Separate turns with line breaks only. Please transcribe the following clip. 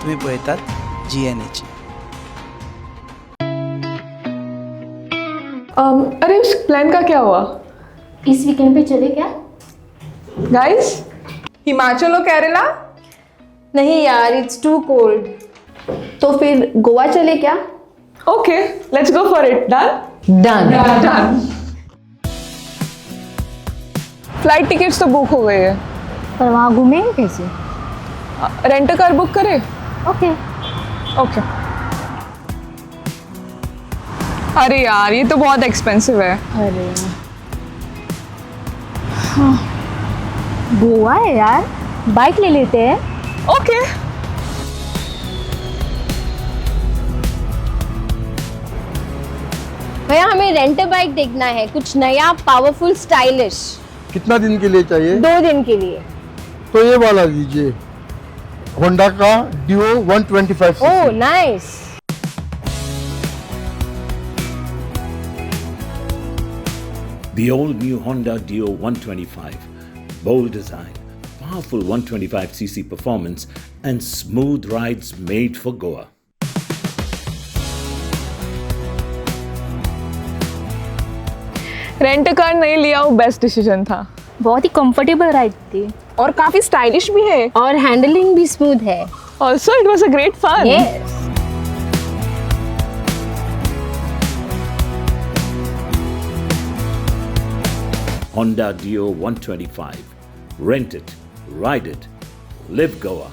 तुम्ही पळतात GNAची.
अरे उस प्लान का क्या हुआ
इस वीकेंड पे चले क्या?
गाइस? हिमाचल और केरला?
नहीं यार, इट्स टू कोल्ड. तो फिर गोवा चले क्या?
Okay, let's go for it. Done.
Done.
Flight tickets तो बुक हो गए हैं.
पर वहाँ घूमेंगे कैसे?
रेंट कार बुक करें?
ओके.
ओके. अरे यार ये तो बहुत एक्सपेंसिव है.
अरे गोवा है यार, बाइक ले लेते हैं.
ओके.
भैया हमें रेंट बाइक देखना है, कुछ नया पावरफुल स्टाइलिश.
कितना दिन के लिए चाहिए?
2 दिन के लिए.
तो ये वाला लीजिए, होंडा का Dio 125
oh
CC.
Nice.
The all-new Honda Dio 125. Bold design, powerful 125cc performance, and smooth rides made for Goa.
Rent car नहीं लिया वो बेस्ट डिसीजन था.
बहुत ही कंफर्टेबल राइड थी
और काफी स्टाइलिश भी है.
और हैंडलिंग भी स्मूथ है.
Also it was a great fun.
Yes.
Honda Dio 125. Rent it, ride it, live Goa.